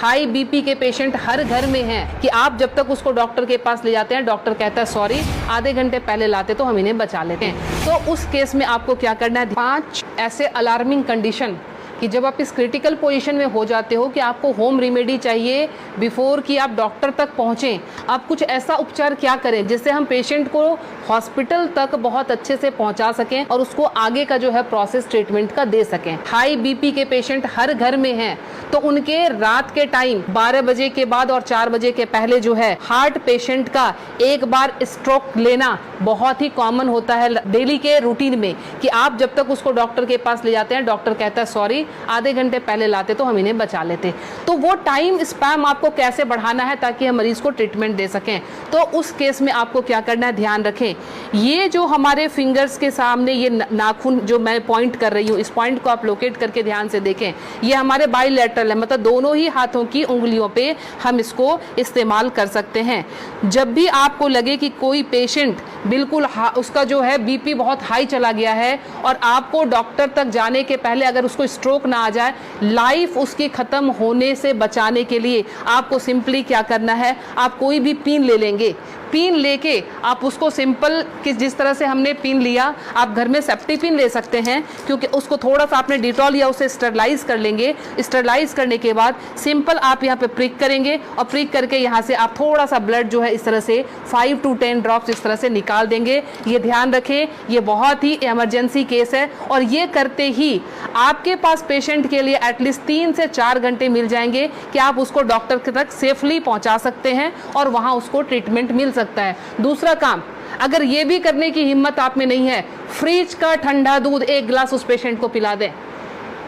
High BP के patient हर घर में हैं कि आप जब तक उसको डॉक्टर के पास ले जाते हैं, डॉक्टर कहता है सॉरी आधे घंटे पहले लाते तो हम इन्हें बचा लेते हैं। तो उस केस में आपको क्या करना है, 5 ऐसे अलार्मिंग कंडीशन कि जब आप इस क्रिटिकल पोजीशन में हो जाते हो कि आपको होम रेमेडी चाहिए बिफोर कि आप डॉक्टर तक पहुँचें। आप कुछ ऐसा उपचार क्या करें जिससे हम पेशेंट को हॉस्पिटल तक बहुत अच्छे से पहुंचा सकें और उसको आगे का जो है प्रोसेस ट्रीटमेंट का दे सकें। हाई बीपी के पेशेंट हर घर में हैं तो उनके रात के टाइम 12 बजे के बाद और 4 बजे के पहले जो है हार्ट पेशेंट का एक बार स्ट्रोक लेना बहुत ही कॉमन होता है डेली के रूटीन में कि आप जब तक उसको डॉक्टर के पास ले जाते हैं, डॉक्टर कहता है सॉरी आधे घंटे पहले लाते तो हम इन्हें बचा लेते। तो वो टाइम स्पैम आपको कैसे बढ़ाना है ताकि हम मरीज को ट्रीटमेंट दे सकें। तो उस केस में आपको क्या करना है, ध्यान रखें ये जो हमारे फिंगर्स के सामने ये नाखून जो मैं पॉइंट कर रही हूँ, इस पॉइंट को आप लोकेट करके ध्यान से देखें। ये हमारे बाइलेटरल है, मतलब दोनों ही हाथों की उंगलियों पे हम इसको इस्तेमाल कर सकते हैं। जब भी आपको लगे कि कोई पेशेंट बिल्कुल उसका जो है बीपी बहुत हाई चला गया है और आपको डॉक्टर तक जाने के पहले अगर उसको स्ट्रोक ना आ जाए, लाइफ उसकी खत्म होने से बचाने के लिए आपको सिंपली क्या करना है, आप कोई भी पिन ले लेंगे। पिन लेके आप उसको सिंपल कि जिस तरह से हमने पिन लिया, आप घर में सेफ्टी पिन ले सकते हैं क्योंकि उसको थोड़ा सा आपने डिटॉल या उसे स्टरलाइज कर लेंगे। स्टरलाइज करने के बाद सिंपल आप यहाँ पे प्रिक करेंगे और प्रिक करके यहाँ से आप थोड़ा सा ब्लड जो है इस तरह से 5 to 10 ड्रॉप्स इस तरह से निकाल देंगे। ये ध्यान रखें, ये बहुत ही इमरजेंसी केस है और ये करते ही आपके पास पेशेंट के लिए एटलीस्ट 3 से 4 घंटे मिल जाएंगे कि आप उसको डॉक्टर तक सेफली पहुँचा सकते हैं और वहाँ उसको ट्रीटमेंट मिल सकता है। दूसरा काम, अगर ये भी करने की हिम्मत आप में नहीं है, फ्रिज का ठंडा दूध 1 गिलास उस पेशेंट को पिला दें।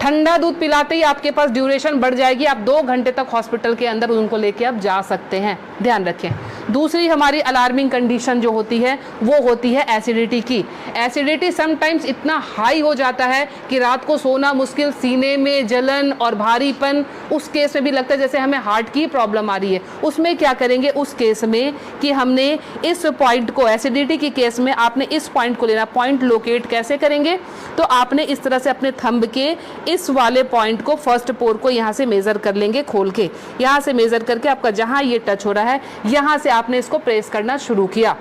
ठंडा दूध पिलाते ही आपके पास ड्यूरेशन बढ़ जाएगी, आप 2 घंटे तक हॉस्पिटल के अंदर उनको लेके आप जा सकते हैं। ध्यान रखें। दूसरी हमारी अलार्मिंग कंडीशन जो होती है वो होती है एसिडिटी की। एसिडिटी समटाइम्स इतना हाई हो जाता है कि रात को सोना मुश्किल, सीने में जलन और भारीपन, उस केस में भी लगता है जैसे हमें हार्ट की प्रॉब्लम आ रही है। उसमें क्या करेंगे, उस केस में कि हमने इस पॉइंट को, एसिडिटी की केस में आपने इस पॉइंट को लेना। पॉइंट लोकेट कैसे करेंगे, तो आपने इस तरह से अपने थंब के इस वाले पॉइंट को, फर्स्ट पोर को यहाँ से मेजर कर लेंगे, खोल के यहाँ से मेजर करके आपका जहाँ ये टच हो रहा है यहाँ से आपने इसको प्रेस करना शुरू किया।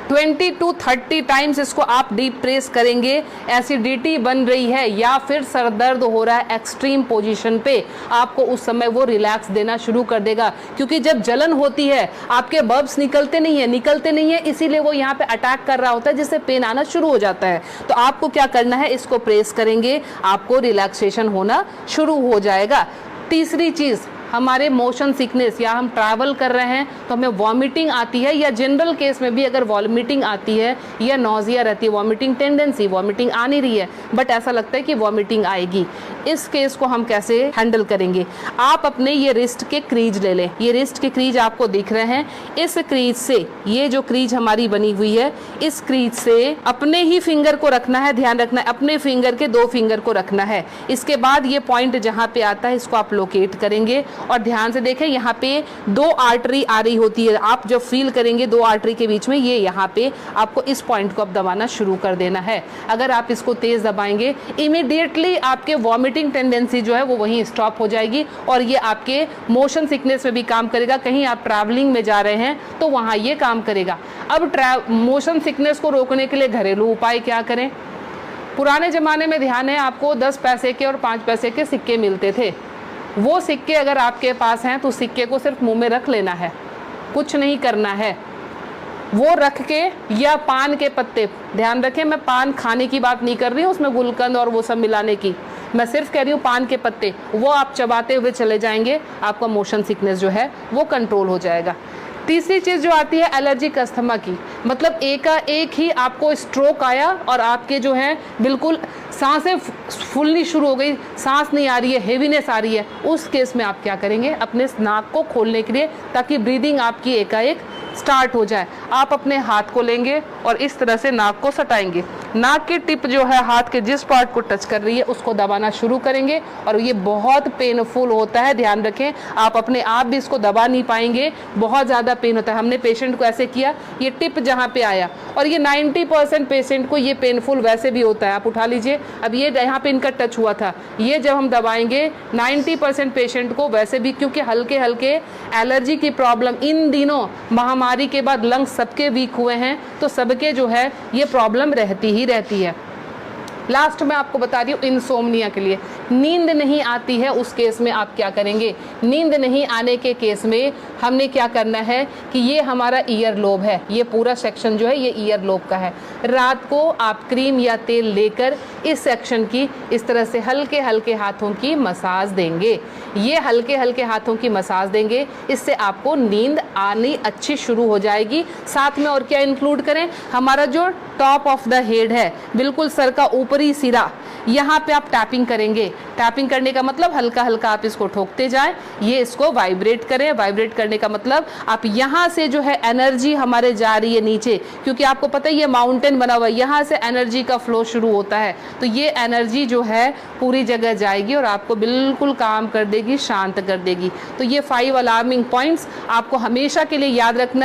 20 to 30 टाइम्स इसको आप डीप प्रेस करेंगे। एसिडिटी बन रही है या फिर सर दर्द हो रहा है एक्सट्रीम पोजीशन पे, आपको उस समय वो रिलैक्स देना शुरू कर देगा क्योंकि जब जलन होती है आपके बब्स निकलते नहीं है, इसीलिए वो यहाँ पे अटैक कर रहा होता है जिससे पेन आना शुरू हो जाता है। तो आपको क्या करना है, इसको प्रेस करेंगे, आपको रिलैक्सेशन होना शुरू हो जाएगा। तीसरी चीज़, हमारे मोशन सिकनेस या हम ट्रैवल कर रहे हैं तो हमें वॉमिटिंग आती है या जनरल केस में भी अगर वॉमिटिंग आती है या नोजिया रहती है, वॉमिटिंग टेंडेंसी, वॉमिटिंग आ नहीं रही है बट ऐसा लगता है कि वॉमिटिंग आएगी, इस केस को हम कैसे हैंडल करेंगे। आप अपने ये रिस्ट के क्रीज ले लें। ये रिस्ट के क्रीज आपको दिख रहे हैं, इस क्रीज से, ये जो क्रीज हमारी बनी हुई है, इस क्रीज से अपने ही फिंगर को रखना है। ध्यान रखना है, अपने फिंगर के 2 फिंगर को रखना है। इसके बाद ये पॉइंट जहाँ पे आता है इसको आप लोकेट करेंगे और ध्यान से देखें, यहाँ पे 2 आर्टरी आ रही होती है। आप जब फील करेंगे 2 आर्टरी के बीच में, ये यहाँ पे आपको इस पॉइंट को अब दबाना शुरू कर देना है। अगर आप इसको तेज दबाएंगे, इमीडिएटली आपके वॉमिटिंग टेंडेंसी जो है वो वहीं स्टॉप हो जाएगी और ये आपके मोशन सिकनेस में भी काम करेगा। कहीं आप ट्रैवलिंग में जा रहे हैं तो वहाँ ये काम करेगा। अब मोशन सिकनेस को रोकने के लिए घरेलू उपाय क्या करें। पुराने ज़माने में ध्यान है आपको 10 पैसे के और 5 पैसे के सिक्के मिलते थे। वो सिक्के अगर आपके पास हैं तो सिक्के को सिर्फ मुंह में रख लेना है, कुछ नहीं करना है। वो रख के, या पान के पत्ते, ध्यान रखें मैं पान खाने की बात नहीं कर रही हूँ, उसमें गुलकंद और वो सब मिलाने की, मैं सिर्फ कह रही हूँ पान के पत्ते, वो आप चबाते हुए चले जाएंगे, आपका मोशन सिकनेस जो है वो कंट्रोल हो जाएगा। तीसरी चीज़ जो आती है एलर्जिक अस्थमा की, मतलब एक ही आपको स्ट्रोक आया और आपके जो है बिल्कुल सांसें फूलनी शुरू हो गई, सांस नहीं आ रही है, हेवीनेस आ रही है, उस केस में आप क्या करेंगे, अपने नाक को खोलने के लिए, ताकि ब्रीदिंग आपकी एकाएक स्टार्ट हो जाए, आप अपने हाथ को लेंगे और इस तरह से नाक को सटाएंगे। नाक की टिप जो है हाथ के जिस पार्ट को टच कर रही है उसको दबाना शुरू करेंगे और ये बहुत पेनफुल होता है, ध्यान रखें। आप अपने आप भी इसको दबा नहीं पाएंगे, बहुत ज़्यादा पेन होता है। हमने पेशेंट को ऐसे किया, ये टिप जहाँ पे आया, और ये 90% पेशेंट को ये पेनफुल वैसे भी होता है। आप उठा लीजिए, अब ये यहाँ पे इनका टच हुआ था, ये जब हम दबाएंगे 90% पेशेंट को वैसे भी, क्योंकि हल्के हल्के एलर्जी की प्रॉब्लम इन दिनों महामारी के बाद लंग्स सबके वीक हुए हैं, तो सबके जो है ये प्रॉब्लम रहती ही रहती है। लास्ट में आपको बता रही हूँ इंसोम्निया के लिए, नींद नहीं आती है उस केस में आप क्या करेंगे। नींद नहीं आने के केस में हमने क्या करना है कि ये हमारा ईयर लोब है, ये पूरा सेक्शन जो है ये ईयर लोब का है। रात को आप क्रीम या तेल लेकर इस सेक्शन की इस तरह से हल्के हल्के हाथों की मसाज देंगे। ये हल्के हल्के हाथों की मसाज देंगे, इससे आपको नींद आनी अच्छी शुरू हो जाएगी। साथ में और क्या इंक्लूड करें, हमारा जो टॉप ऑफ द हेड है, बिल्कुल सर का ऊपरी सिरा, यहाँ पे आप टैपिंग करेंगे। टैपिंग करने का मतलब हल्का हल्का आप इसको ठोकते जाएं, ये इसको वाइब्रेट करें। वाइब्रेट करने का मतलब आप यहाँ से जो है एनर्जी हमारे जा रही है नीचे, क्योंकि आपको पता है ये माउंटेन बना हुआ है, यहाँ से एनर्जी का फ्लो शुरू होता है, तो ये एनर्जी जो है पूरी जगह जाएगी और आपको बिल्कुल काम कर देगी, शांत कर देगी। तो ये 5 अलार्मिंग पॉइंट्स आपको हमेशा के लिए याद रखना